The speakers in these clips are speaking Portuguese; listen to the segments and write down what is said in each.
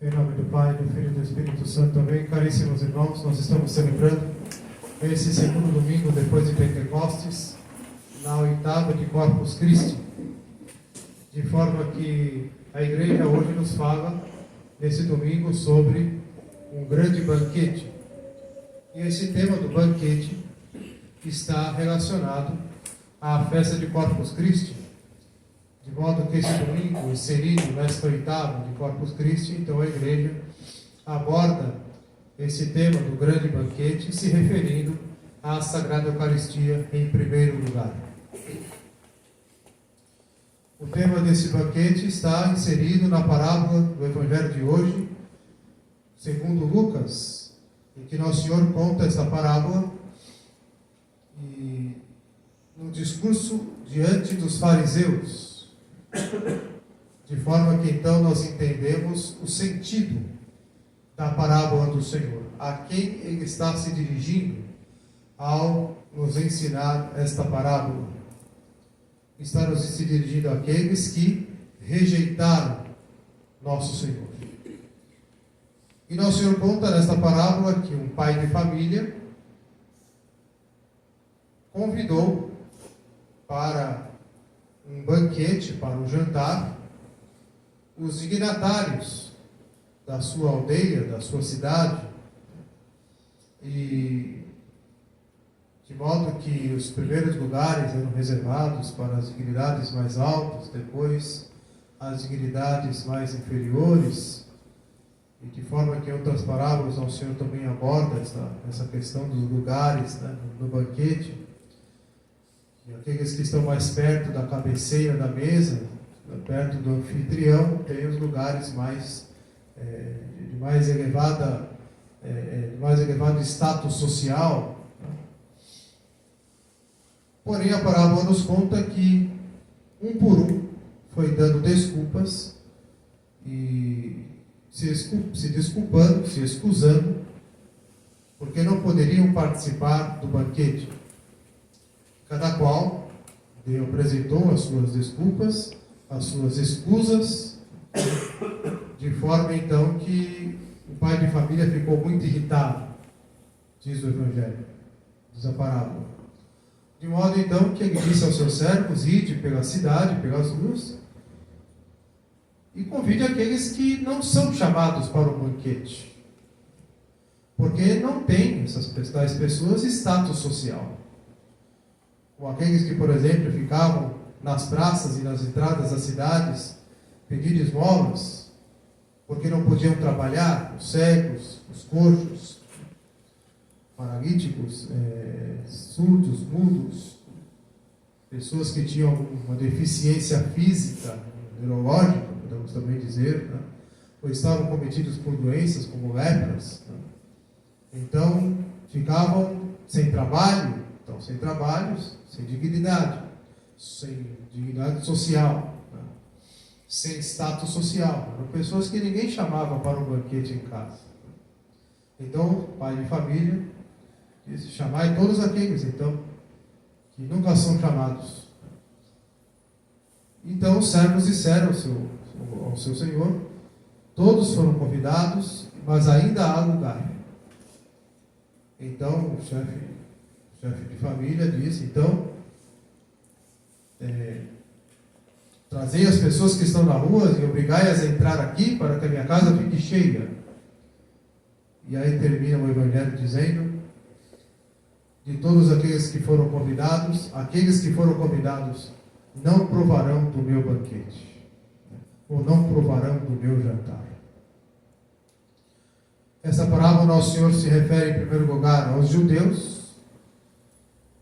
Em nome do Pai, do Filho e do Espírito Santo. Amém. Caríssimos irmãos, nós estamos celebrando esse segundo domingo depois de Pentecostes, na oitava de Corpus Christi, de forma que a Igreja hoje nos fala, nesse domingo, sobre um grande banquete. E esse tema do banquete está relacionado à festa de Corpus Christi, de modo que esse domingo, inserido nesta oitava de Corpus Christi, então a Igreja aborda esse tema do grande banquete, se referindo à Sagrada Eucaristia em primeiro lugar. O tema desse banquete está inserido na parábola do Evangelho de hoje, segundo Lucas, em que Nosso Senhor conta essa parábola e no discurso diante dos fariseus, de forma que então nós entendemos o sentido da parábola do Senhor, a quem Ele está se dirigindo ao nos ensinar esta parábola. Está nos se dirigindo àqueles que rejeitaram Nosso Senhor. E Nosso Senhor conta nesta parábola que um pai de família convidou para um banquete, para um jantar, os dignatários da sua aldeia, da sua cidade, e de modo que os primeiros lugares eram reservados para as dignidades mais altas, depois as dignidades mais inferiores, e de forma que em outras parábolas o Senhor também aborda essa questão dos lugares, né, no banquete. E aqueles que estão mais perto da cabeceira da mesa, perto do anfitrião, têm os lugares de mais elevado status social. Porém, a parábola nos conta que, um por um, foi dando desculpas e se desculpando, se excusando, porque não poderiam participar do banquete. Cada qual apresentou as suas desculpas, as suas escusas, de forma então que o pai de família ficou muito irritado, diz o Evangelho, diz a parábola. De modo então que ele disse aos seus servos: ide pela cidade, pelas ruas, e convide aqueles que não são chamados para o banquete, porque não têm essas tais pessoas status social. Ou aqueles que, por exemplo, ficavam nas praças e nas entradas das cidades pedindo esmolas, porque não podiam trabalhar, os cegos, os coxos, paralíticos, surdos, mudos, pessoas que tinham uma deficiência física, neurológica, podemos também dizer, né? Ou estavam cometidos por doenças como lepras, né? Então ficavam sem trabalho, sem trabalhos, sem dignidade social, né? Sem status social. Eram pessoas que ninguém chamava para um banquete em casa. Então, o pai de família disse: chamai todos aqueles, então, que nunca são chamados. Então, os servos disseram ao seu senhor: todos foram convidados, mas ainda há lugar. Então, o chefe de família disse: então, trazei as pessoas que estão na rua e obrigai-as a entrar aqui para que a minha casa fique cheia. E aí termina o Evangelho dizendo: de todos aqueles que foram convidados não provarão do meu banquete, ou não provarão do meu jantar. Essa parábola, Nosso Senhor se refere em primeiro lugar aos judeus,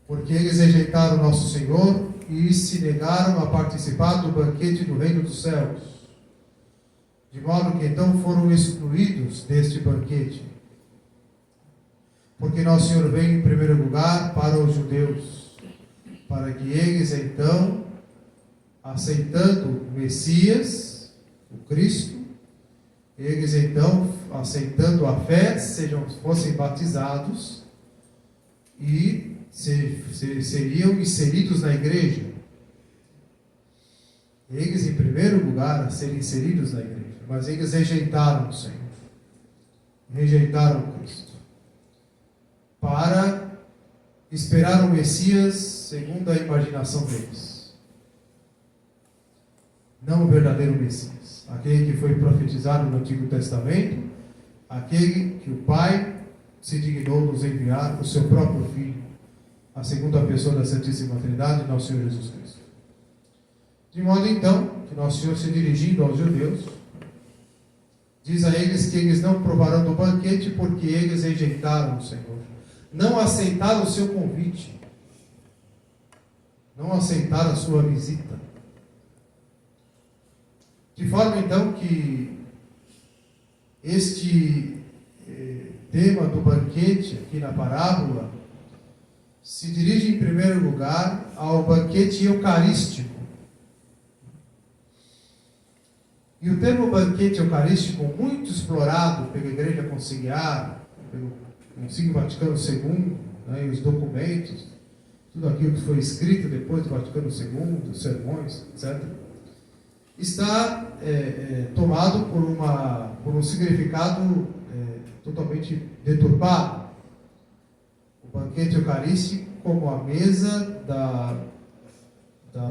porque eles rejeitaram Nosso Senhor e se negaram a participar do banquete do reino dos céus, de modo que então foram excluídos deste banquete. Porque Nosso Senhor veio em primeiro lugar para os judeus, para que eles então, aceitando o Messias, o Cristo, eles então, aceitando a fé, fossem batizados e seriam inseridos na igreja. Eles, em primeiro lugar, a serem inseridos na igreja. mas eles rejeitaram o Senhor, rejeitaram Cristo, para esperar o Messias segundo a imaginação deles, não o verdadeiro Messias, aquele que foi profetizado no Antigo Testamento, aquele que o Pai se dignou nos enviar, o seu próprio Filho, a segunda pessoa da Santíssima Trindade, nosso Senhor Jesus Cristo. De modo então, que nosso Senhor, se dirigindo aos judeus, diz a eles que eles não provarão do banquete porque eles rejeitaram o Senhor, não aceitaram o seu convite, não aceitaram a sua visita. De forma então que este tema do banquete aqui na parábola se dirige em primeiro lugar ao banquete eucarístico. E o termo banquete eucarístico, muito explorado pela Igreja Conciliar, pelo Concílio Vaticano II, né, e os documentos, tudo aquilo que foi escrito depois do Vaticano II, os sermões, etc., está tomado por um significado totalmente deturpado. O banquete eucarístico como a mesa da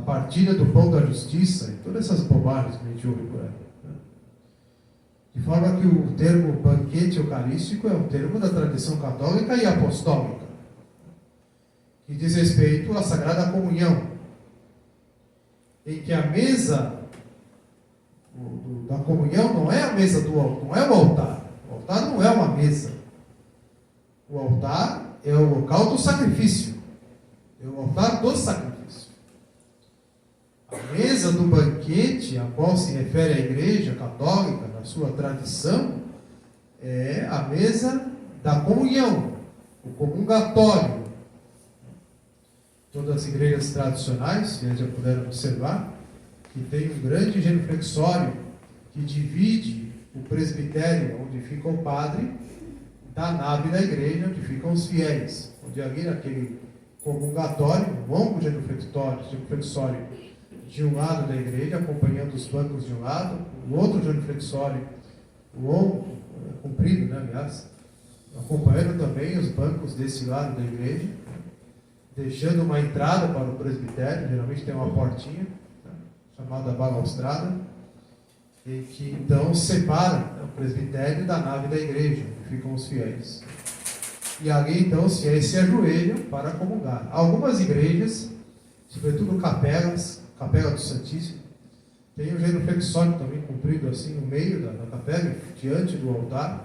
partilha do pão da justiça, e todas essas bobagens que a gente ouve por aí. Né? De forma que o termo banquete eucarístico é um termo da tradição católica e apostólica, que diz respeito à Sagrada Comunhão, em que a mesa da comunhão não é a mesa não é o altar. O altar não é uma mesa. O altar é o local do sacrifício. É o altar do sacrifício. A mesa do banquete, a qual se refere a Igreja Católica, na sua tradição, é a mesa da comunhão, o comungatório. Todas as igrejas tradicionais, vocês já puderam observar, que tem um grande genuflexório que divide o presbitério, onde fica o padre, da nave da igreja, onde ficam os fiéis. Onde ali naquele comungatório, um longo genuflexório de um lado da igreja, acompanhando os bancos de um lado, o outro genuflexório longo, comprido, né, aliás, acompanhando também os bancos desse lado da igreja, deixando uma entrada para o presbitério, geralmente tem uma portinha, chamada balaustrada, e que então separa o presbitério da nave da igreja, onde ficam os fiéis. E ali então os fiéis se ajoelham para comungar. Algumas igrejas, sobretudo capelas, Capela do Santíssimo, tem um genuflexório também comprido assim no meio da capela, diante do altar.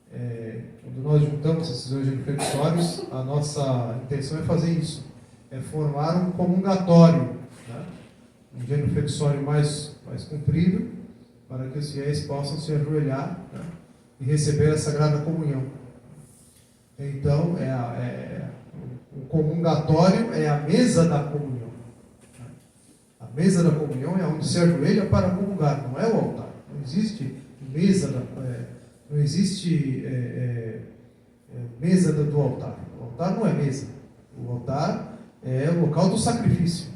Quando nós juntamos esses dois genuflexórios, a nossa intenção é fazer isso, é formar um comungatório, né? Um genuflexório mais comprido, para que os fiéis possam se ajoelhar, né, e receber a Sagrada Comunhão. Então, o comungatório é a mesa da comunhão. A mesa da comunhão é onde se ajoelha para comungar, não é o altar. Não existe mesa mesa do altar. O altar não é mesa. O altar é o local do sacrifício.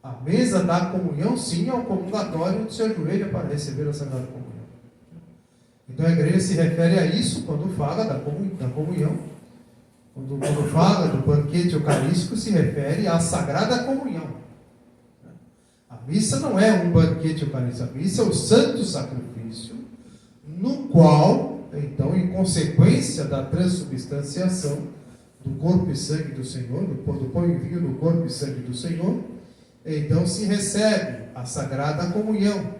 A mesa da comunhão, sim, é o comungatório onde se ajoelha para receber a Sagrada Comunhão. Então a igreja se refere a isso quando fala da comunhão. Quando fala do banquete eucarístico, se refere à Sagrada Comunhão. A missa não é um banquete eucarístico, a missa é o santo sacrifício, no qual, então, em consequência da transubstanciação do corpo e sangue do Senhor, do pão e vinho do corpo e sangue do Senhor, então se recebe a Sagrada Comunhão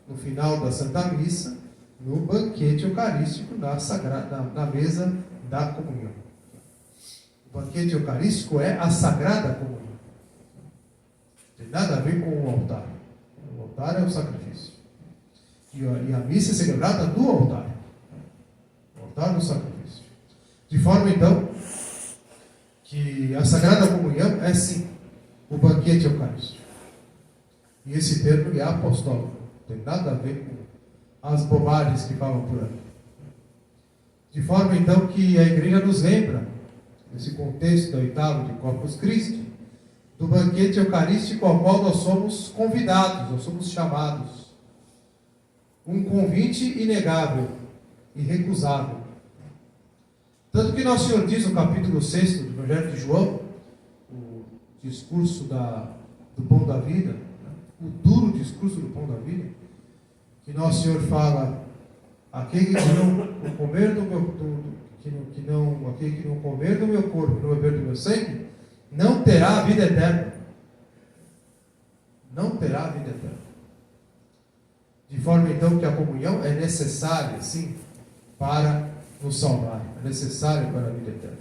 no final da Santa Missa, no banquete eucarístico, na mesa da comunhão. O banquete eucarístico é a Sagrada Comunhão. Não tem nada a ver com o altar. O altar é o sacrifício. E a missa é celebrada no altar. O altar do sacrifício. De forma, então, que a Sagrada Comunhão é, sim, o banquete eucarístico. E esse termo é apostólico. Não tem nada a ver com as bobagens que falam por aí. De forma, então, que a igreja nos lembra, nesse contexto da oitava de Corpus Christi, do banquete eucarístico ao qual nós somos convidados, nós somos chamados. um convite inegável, irrecusável. Tanto que Nosso Senhor diz no capítulo 6 do Evangelho de João, o discurso do pão da vida, o duro discurso do pão da vida, que Nosso Senhor fala: aquele que não comer aquele que não comer do meu corpo, não beber do meu sangue, não terá a vida eterna. Não terá a vida eterna. De forma então que a comunhão é necessária, sim, para nos salvar, é necessária para a vida eterna.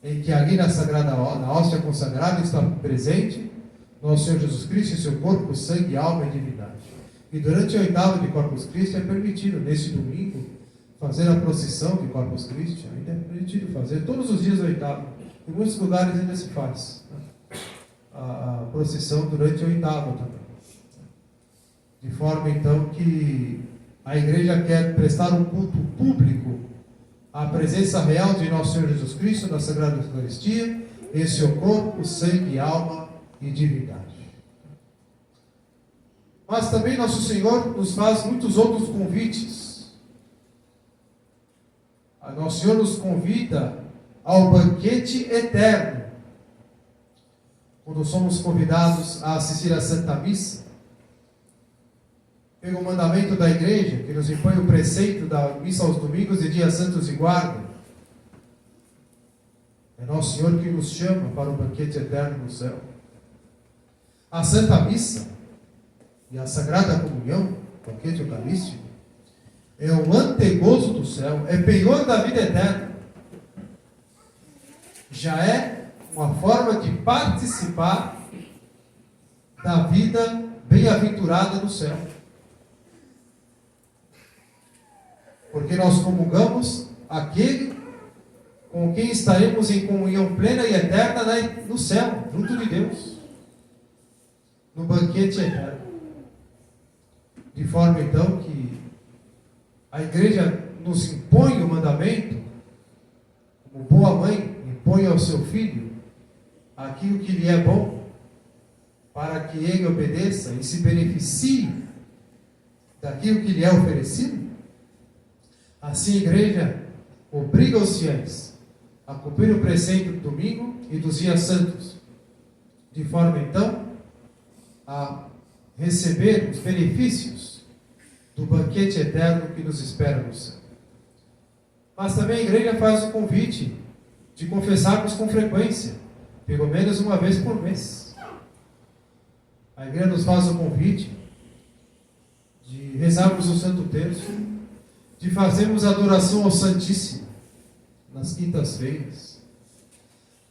Em que ali na hóstia consagrada está presente Nosso Senhor Jesus Cristo e seu corpo, sangue, alma e divindade. E durante a oitava de Corpus Christi é permitido, nesse domingo, fazer a procissão de Corpus Christi. Ainda é permitido fazer todos os dias da oitava. Em muitos lugares ainda se faz a procissão durante a oitava também. De forma então que a igreja quer prestar um culto público à presença real de Nosso Senhor Jesus Cristo na Sagrada Eucaristia, em seu corpo, sangue, alma e divindade. Mas também Nosso Senhor nos faz muitos outros convites. Nosso Senhor nos convida ao banquete eterno. Quando somos convidados a assistir à Santa Missa, pelo mandamento da igreja, que nos impõe o preceito da missa aos domingos e dias santos de guarda, é Nosso Senhor que nos chama para o banquete eterno no céu. A Santa Missa e a Sagrada Comunhão, o banquete eucarístico, é o antegozo do céu, é penhor da vida eterna. Já é uma forma de participar da vida bem-aventurada no céu. Porque nós comungamos aquele com quem estaremos em comunhão plena e eterna no céu, junto de Deus, no banquete eterno. De forma então que a igreja nos impõe o mandamento, como boa mãe impõe ao seu filho aquilo que lhe é bom, para que ele obedeça e se beneficie daquilo que lhe é oferecido. Assim a igreja obriga os fiéis a cumprir o preceito do domingo e dos dias santos, de forma então a receber os benefícios do banquete eterno que nos espera no céu. Mas também a igreja faz o convite de confessarmos com frequência, pelo menos uma vez por mês. A igreja nos faz o convite de rezarmos o Santo Terço, de fazermos adoração ao Santíssimo nas quintas-feiras,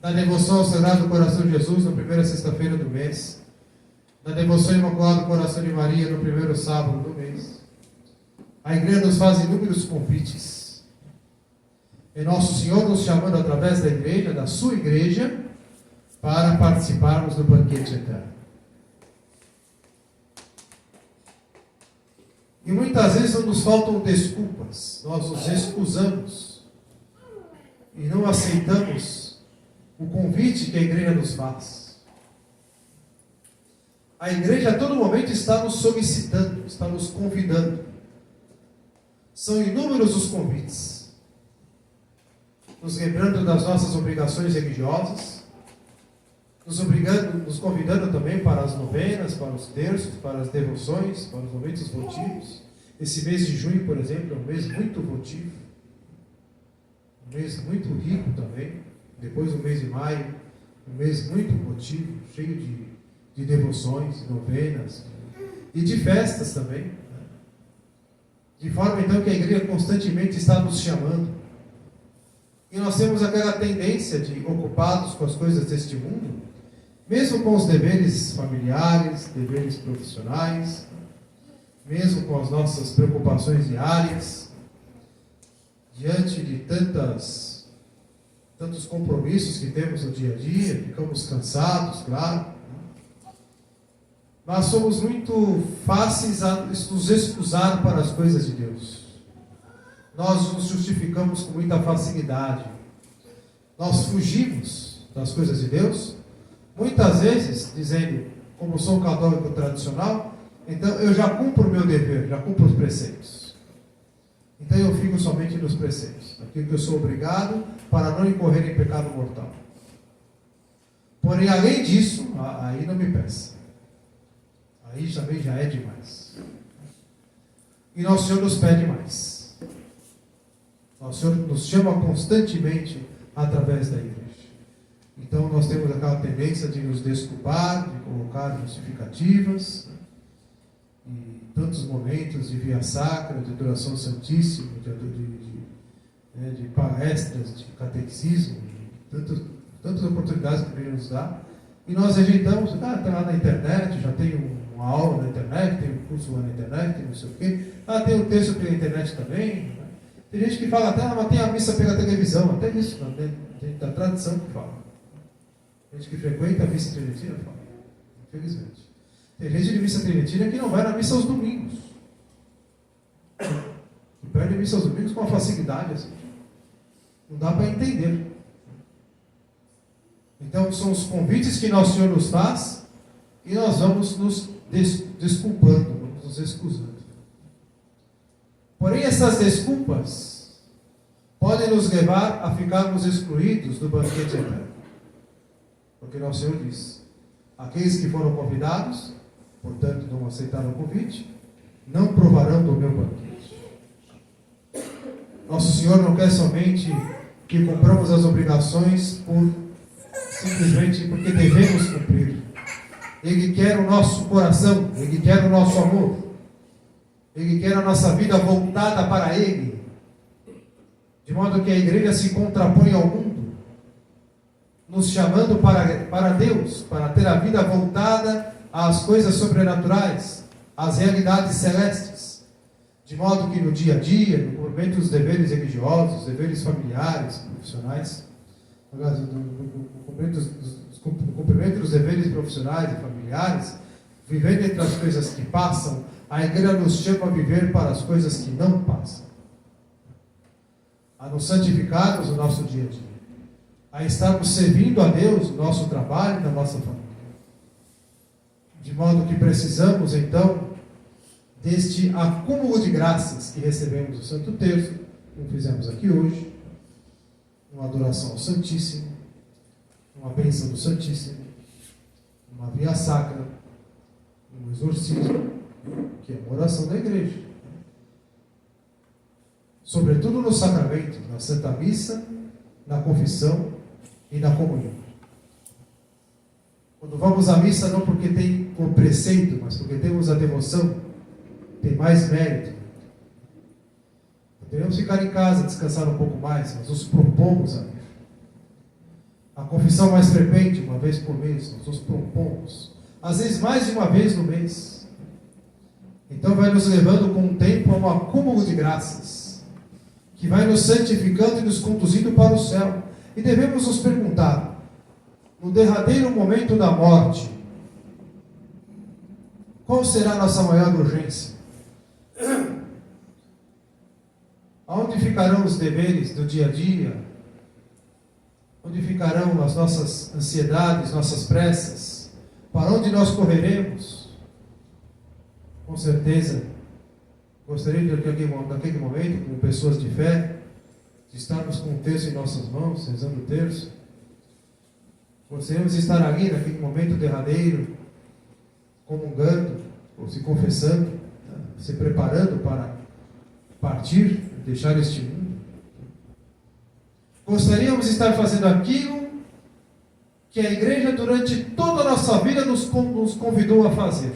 na devoção ao Sagrado Coração de Jesus na primeira sexta-feira do mês, na devoção ao Imaculado Coração de Maria no primeiro sábado do mês. A igreja nos faz inúmeros convites. É Nosso Senhor nos chamando através da igreja, da sua igreja, para participarmos do banquete eterno. E muitas vezes não nos faltam desculpas, nós nos excusamos e não aceitamos o convite que a igreja nos faz. A igreja a todo momento está nos solicitando, está nos convidando. São inúmeros os convites, nos lembrando das nossas obrigações religiosas, nos convidando também para as novenas, para os terços, para as devoções, para os momentos votivos. Esse mês de junho, por exemplo, é um mês muito votivo, um mês muito rico também. Depois o mês de maio, um mês muito votivo, cheio de devoções, novenas e de festas também. De forma então que a igreja constantemente está nos chamando. E nós temos aquela tendência de, ocupados com as coisas deste mundo, mesmo com os deveres familiares, deveres profissionais, mesmo com as nossas preocupações diárias, diante de tantos compromissos que temos no dia a dia, ficamos cansados, claro, mas somos muito fáceis a nos excusar para as coisas de Deus. Nós nos justificamos com muita facilidade. Nós fugimos das coisas de Deus, muitas vezes dizendo, como sou católico tradicional, Então eu já cumpro o meu dever, já cumpro os preceitos. Então eu fico somente nos preceitos, aquilo que eu sou obrigado para não incorrer em pecado mortal. Porém, além disso, aí não me peça. Aí também já é demais. E Nosso Senhor nos pede mais. Nosso Senhor nos chama constantemente através da igreja. Então nós temos aquela tendência de nos desculpar, de colocar justificativas, e tantos momentos de via sacra, de adoração santíssima, de palestras, de catecismo, tantas oportunidades que a igreja nos dá, e nós rejeitamos. Está lá na internet, já tem uma aula na internet, tem um curso lá na internet, tem não sei o quê, tem um texto pela internet também, né? Tem gente que fala até, mas tem a missa pela televisão, até isso, dentro da tradição que fala. Gente que frequenta a missa tridentina fala, infelizmente. Tem gente de missa tridentina que não vai na missa aos domingos. Que perde a missa aos domingos com uma facilidade assim. Não dá para entender. Então são os convites que Nosso Senhor nos faz e nós vamos nos desculpando, vamos nos excusando. Porém, essas desculpas podem nos levar a ficarmos excluídos do banquete eterno. Porque Nosso Senhor diz: aqueles que foram convidados, portanto não aceitaram o convite, não provarão do meu banquete. Nosso Senhor não quer somente que cumpramos as obrigações simplesmente porque devemos cumprir. Ele quer o nosso coração, Ele quer o nosso amor, Ele quer a nossa vida voltada para Ele, de modo que a igreja se contrapõe ao mundo, nos chamando para Deus, para ter a vida voltada às coisas sobrenaturais, às realidades celestes, de modo que no dia a dia, no cumprimento dos deveres religiosos, deveres familiares, profissionais, no cumprimento dos deveres profissionais e familiares, vivendo entre as coisas que passam, a igreja nos chama a viver para as coisas que não passam, a nos santificarmos no nosso dia a dia, a estarmos servindo a Deus no nosso trabalho e na nossa família. De modo que precisamos, então, deste acúmulo de graças que recebemos no Santo Terço, como fizemos aqui hoje, uma adoração ao Santíssimo, uma bênção do Santíssimo, uma via sacra, um exorcismo, que é uma oração da igreja. Sobretudo nos sacramentos, na Santa Missa, na confissão e na comunhão. Quando vamos à missa, não porque tem o preceito, mas porque temos a devoção, tem mais mérito. Podemos ficar em casa, descansar um pouco mais, mas nos propomos a ir. A confissão mais frequente, uma vez por mês, nós nos propomos. Às vezes mais de uma vez no mês. Então vai nos levando com o tempo a um acúmulo de graças, que vai nos santificando e nos conduzindo para o céu. E devemos nos perguntar, no derradeiro momento da morte, qual será a nossa maior urgência? Aonde ficarão os deveres do dia a dia? Onde ficarão as nossas ansiedades, nossas pressas? Para onde nós correremos? Com certeza, gostaria de naquele momento, como pessoas de fé, de estarmos com o terço em nossas mãos, rezando o terço. Gostaríamos de estar ali naquele momento derradeiro, comungando, ou se confessando, se preparando para partir, deixar este mundo. Gostaríamos de estar fazendo aquilo que a igreja durante toda a nossa vida nos convidou a fazer.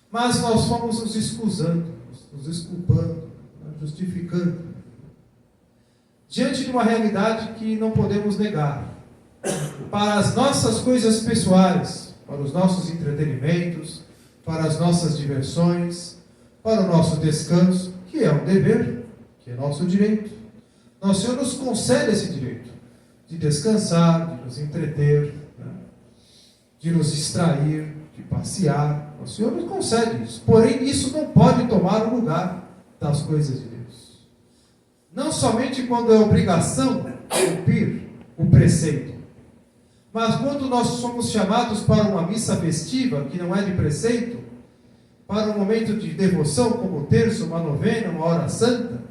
Mas nós fomos nos excusando, nos desculpando, justificando, diante de uma realidade que não podemos negar. Para as nossas coisas pessoais, para os nossos entretenimentos, para as nossas diversões, para o nosso descanso, que é um dever, que é nosso direito. Nosso Senhor nos concede esse direito de descansar, de nos entreter, de nos distrair, de passear. O Senhor nos concede isso. Porém, isso não pode tomar o lugar das coisas de Deus. Não somente quando é obrigação cumprir o preceito, mas quando nós somos chamados para uma missa festiva, que não é de preceito, para um momento de devoção, como o terço, uma novena, uma hora santa.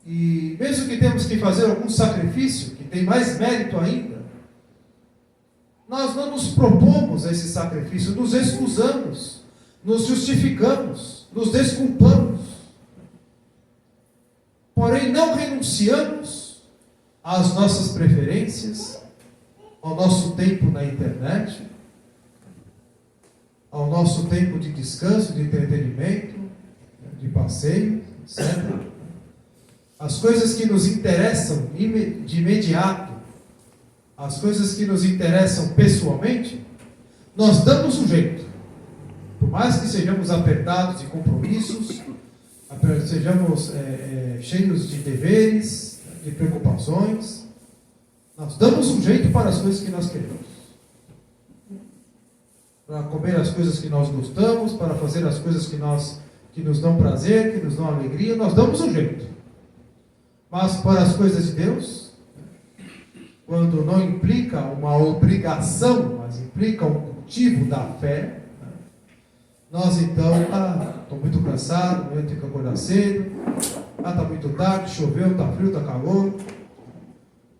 E mesmo que temos que fazer algum sacrifício, que tem mais mérito ainda, nós não nos propomos a esse sacrifício, nos excusamos, nos justificamos, nos desculpamos. Porém, não renunciamos às nossas preferências, ao nosso tempo na internet, ao nosso tempo de descanso, de entretenimento, de passeio, etc. As coisas que nos interessam de imediato, as coisas que nos interessam pessoalmente, nós damos um jeito. Por mais que sejamos apertados de compromissos, sejamos cheios de deveres, de preocupações, nós damos um jeito para as coisas que nós queremos. Para comer as coisas que nós gostamos, para fazer as coisas que nos dão prazer, que nos dão alegria, nós damos um jeito. Mas para as coisas de Deus, quando não implica uma obrigação, mas implica um cultivo da fé, nós então, estou muito cansado, eu tenho que acordar cedo, está muito tarde, choveu, está frio, está calor.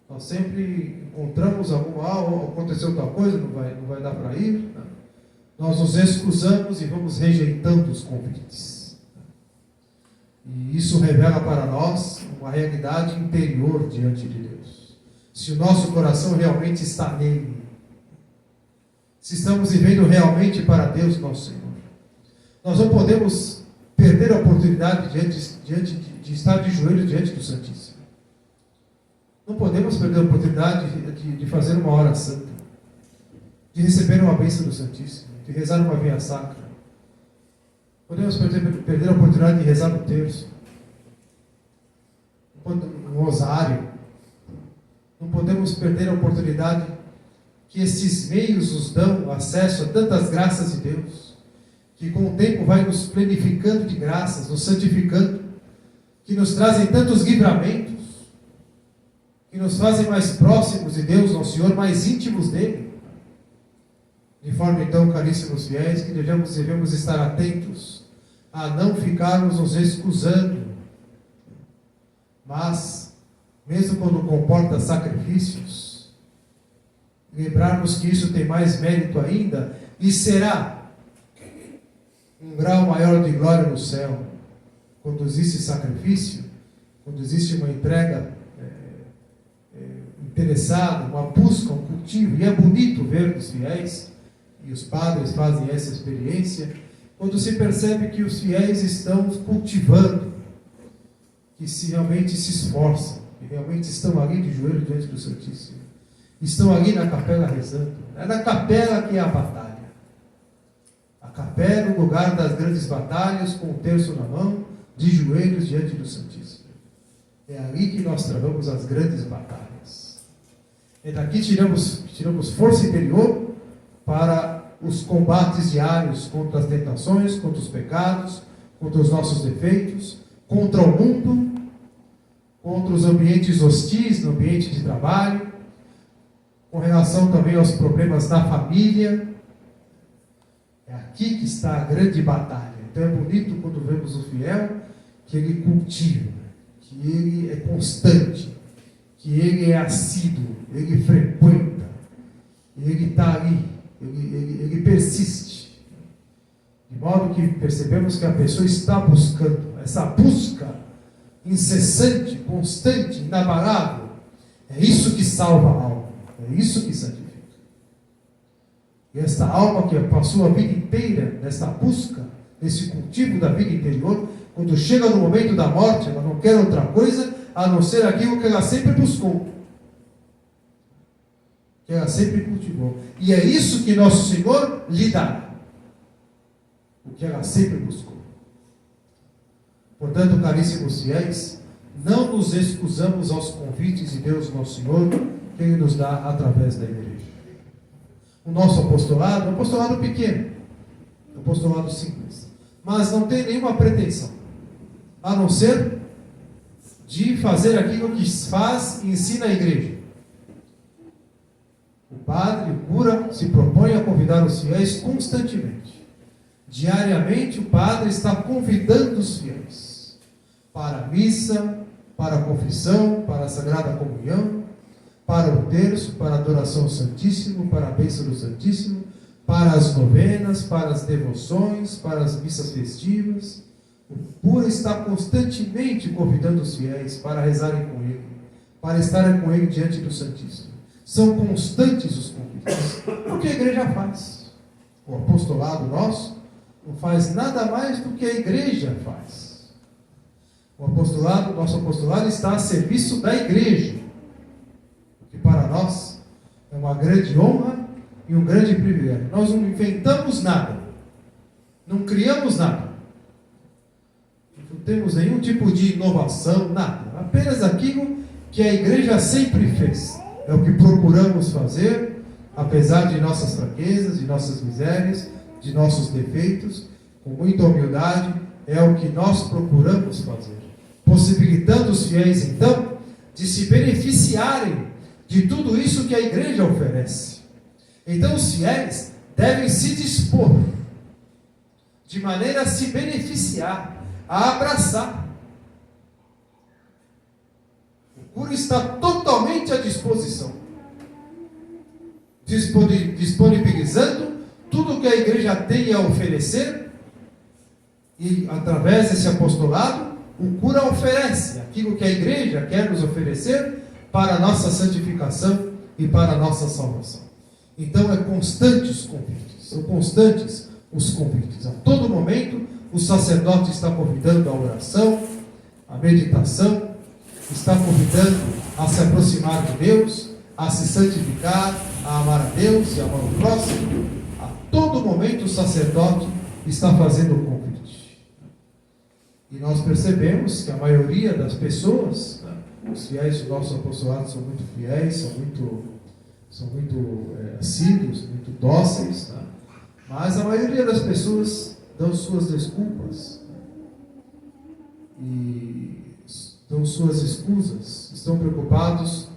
Nós sempre encontramos aconteceu tal coisa, não vai dar para ir. Nós nos excusamos e vamos rejeitando os convites. E isso revela para nós uma realidade interior diante de Deus. Se o nosso coração realmente está nele, se estamos vivendo realmente para Deus, nosso Senhor, nós não podemos perder a oportunidade de estar de joelhos diante do Santíssimo. Não podemos perder a oportunidade de fazer uma hora santa, de receber uma bênção do Santíssimo, de rezar uma via sacra. Podemos perder a oportunidade de rezar no terço, no rosário. Não podemos perder a oportunidade que esses meios nos dão acesso a tantas graças de Deus, que com o tempo vai nos plenificando de graças, nos santificando, que nos trazem tantos livramentos, que nos fazem mais próximos de Deus, nosso Senhor, mais íntimos dele. De forma então, caríssimos fiéis, que devemos estar atentos a não ficarmos nos excusando, mas, mesmo quando comporta sacrifícios, lembrarmos que isso tem mais mérito ainda, e será um grau maior de glória no céu, quando existe sacrifício, quando existe uma entrega interessada, uma busca, um cultivo, e é bonito ver os fiéis, e os padres fazem essa experiência, quando se percebe que os fiéis estão cultivando, que realmente se esforçam, que realmente estão ali de joelho diante do Santíssimo, estão ali na capela rezando. É na capela que é a batalha. A capela é o lugar das grandes batalhas, com o terço na mão, de joelhos diante do Santíssimo. É ali que nós travamos as grandes batalhas. E daqui tiramos força interior para os combates diários contra as tentações, contra os pecados, contra os nossos defeitos, contra o mundo, contra os ambientes hostis no ambiente de trabalho, com relação também aos problemas da família. É aqui que está a grande batalha. Então é bonito quando vemos o fiel, que ele cultiva, que ele é constante, que ele é assíduo, ele frequenta, ele está ali, ele persiste. De modo que percebemos que a pessoa está buscando, essa busca incessante, constante, inabalável, é isso que salva a alma, é isso que santifica. E esta alma que passou a vida inteira nesta busca, nesse cultivo da vida interior, quando chega no momento da morte, ela não quer outra coisa a não ser aquilo que ela sempre buscou, que ela sempre cultivou. E é isso que nosso Senhor lhe dá, o que ela sempre buscou. Portanto, caríssimos fiéis, não nos excusamos aos convites de Deus, nosso Senhor, que Ele nos dá através da igreja. O nosso apostolado é um apostolado pequeno, um apostolado simples, mas não tem nenhuma pretensão, a não ser de fazer aquilo que faz e ensina a igreja. O padre, o cura, se propõe a convidar os fiéis constantemente, Diariamente o padre está convidando os fiéis para a missa, para a confissão, para a Sagrada Comunhão, para o terço, para a adoração ao Santíssimo, para a bênção do Santíssimo, para as novenas, para as devoções, para as missas festivas. O cura está constantemente convidando os fiéis para rezarem com ele, para estarem com ele diante do Santíssimo. São constantes os convites. O que a igreja faz? O apostolado nosso não faz nada mais do que a igreja faz. Nosso apostolado está a serviço da igreja, o que para nós é uma grande honra e um grande privilégio. Nós não inventamos nada, não criamos nada, não temos nenhum tipo de inovação, nada, apenas aquilo que a igreja sempre fez. É o que procuramos fazer, apesar de nossas fraquezas, de nossas misérias, de nossos defeitos, com muita humildade, é o que nós procuramos fazer, possibilitando os fiéis, então, de se beneficiarem de tudo isso que a igreja oferece. Então, os fiéis devem se dispor, de maneira a se beneficiar, a abraçar. O cura está totalmente à disposição, disponibilizando tudo que a igreja tem a oferecer, e através desse apostolado, o cura oferece aquilo que a igreja quer nos oferecer para a nossa santificação e para a nossa salvação. Então são constantes os convites. A todo momento o sacerdote está convidando à oração, à meditação, está convidando a se aproximar de Deus, a se santificar, a amar a Deus e a amar o próximo. A todo momento o sacerdote está fazendo o convite. E nós percebemos que a maioria das pessoas, os fiéis do nosso apostolado são muito fiéis, são muito assíduos, muito dóceis, mas a maioria das pessoas dão suas desculpas e dão suas escusas, estão preocupados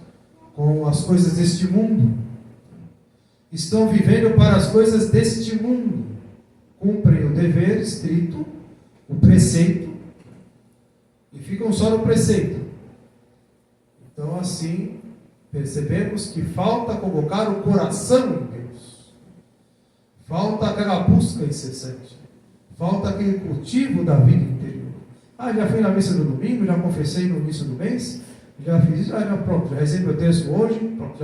com as coisas deste mundo, estão vivendo para as coisas deste mundo, cumprem o dever estrito, o preceito, e ficam só no preceito. Então, assim, percebemos que falta colocar o coração em Deus, falta aquela busca incessante, falta aquele cultivo da vida interior. Já fui na missa do domingo, já confessei no início do mês, já fiz isso, pronto, já rezei meu texto hoje, pronto,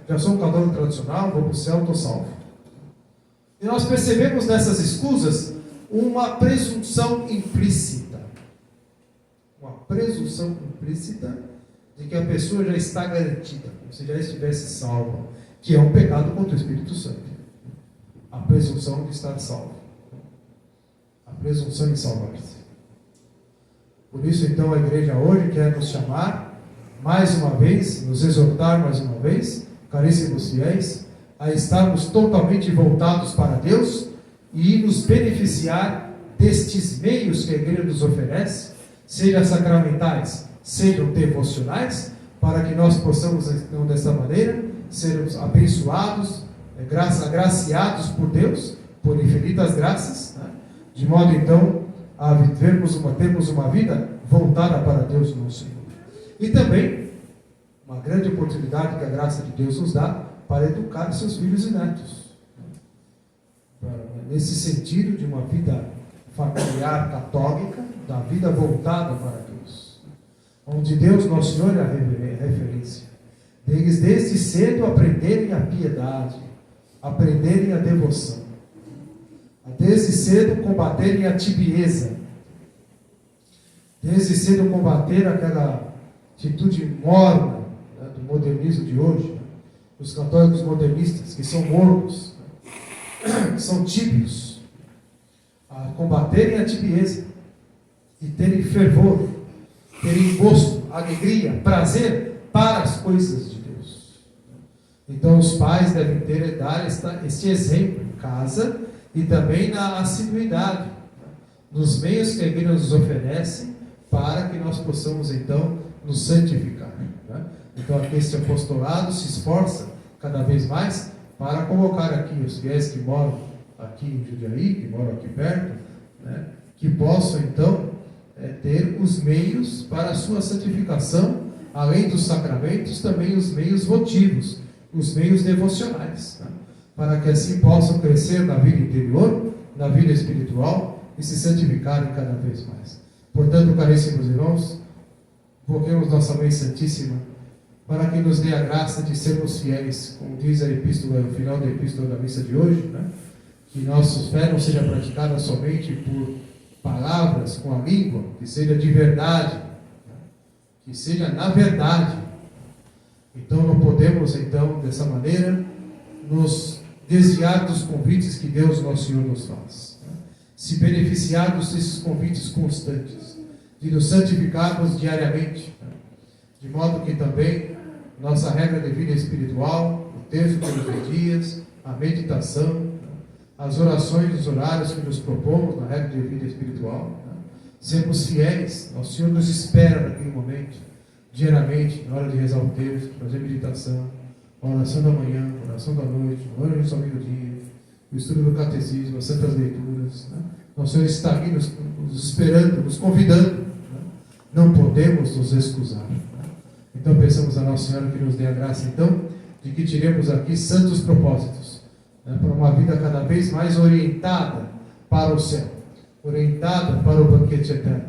já sou um católico tradicional, vou para o céu, estou salvo. E nós percebemos nessas escusas uma presunção implícita. Uma presunção implícita de que a pessoa já está garantida, como se já estivesse salva, que é um pecado contra o Espírito Santo. A presunção de estar salvo. A presunção de salvar-se. Por isso, então, a igreja hoje quer nos chamar, mais uma vez, nos exortar mais uma vez, caríssimos fiéis, a estarmos totalmente voltados para Deus e nos beneficiar destes meios que a igreja nos oferece, sejam sacramentais, sejam devocionais, para que nós possamos, então, dessa maneira, sermos abençoados, agraciados por Deus, por infinitas graças, de modo, então, a termos uma vida voltada para Deus nosso Senhor. E também, uma grande oportunidade que a graça de Deus nos dá para educar seus filhos e netos. Nesse sentido de uma vida familiar católica, da vida voltada para Deus. Onde Deus, nosso Senhor, é a referência. Deles, desde cedo, aprenderem a piedade, aprenderem a devoção. Desde cedo combaterem a tibieza, desde cedo combater aquela atitude morna, do modernismo de hoje, os católicos modernistas, que são mornos, que são tíbios, a combaterem a tibieza e terem fervor, terem gosto, alegria, prazer para as coisas de Deus. Então os pais devem dar este exemplo em casa e também na assiduidade, nos meios que a igreja nos oferece, para que nós possamos, então, nos santificar. Então, aqui este apostolado se esforça cada vez mais para colocar aqui os fiéis que moram aqui em Jundiaí, que moram aqui perto, né, que possam então ter os meios para a sua santificação, além dos sacramentos, também os meios votivos, os meios devocionais, né, para que assim possam crescer na vida interior, na vida espiritual e se santificarem cada vez mais. Portanto, caríssimos irmãos, invoquemos nossa Mãe Santíssima para que nos dê a graça de sermos fiéis, como diz a epístola, no final da epístola da missa de hoje, né? Que nossa fé não seja praticada somente por palavras com a língua, que seja de verdade, né? Que seja na verdade. Então não podemos, então, dessa maneira, nos desviar dos convites que Deus, nosso Senhor, nos faz, né? Se beneficiar desses convites constantes, de nos santificarmos diariamente, né? De modo que também nossa regra de vida espiritual, o texto todos os dias, a meditação, né? As orações dos horários que nos propomos na regra de vida espiritual, né? Sermos fiéis, nosso Senhor nos espera naquele momento, diariamente, na hora de rezar o texto, fazer meditação, a oração da manhã, a oração da noite, o anjo do meio-dia, o estudo do catecismo, as santas leituras, né? Nosso Senhor está aqui nos esperando, nos convidando, né? Não podemos nos excusar, né? Então pensamos a Nossa Senhora que nos dê a graça, então, de que tiremos aqui santos propósitos, né? Para uma vida cada vez mais orientada para o céu, orientada para o banquete eterno,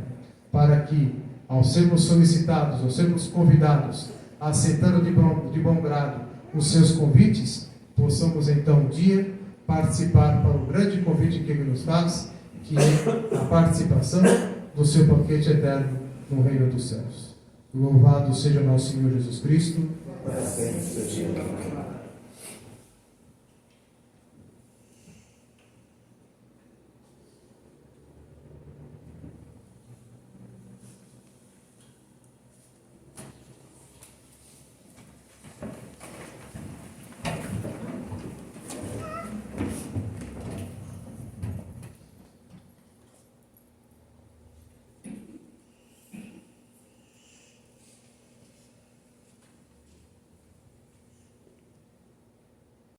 para que, ao sermos solicitados, ao sermos convidados, aceitando de bom grado os seus convites, possamos então um dia participar para o grande convite que Ele nos faz, que é a participação do seu banquete eterno no reino dos céus. Louvado seja nosso Senhor Jesus Cristo. Para sempre seja.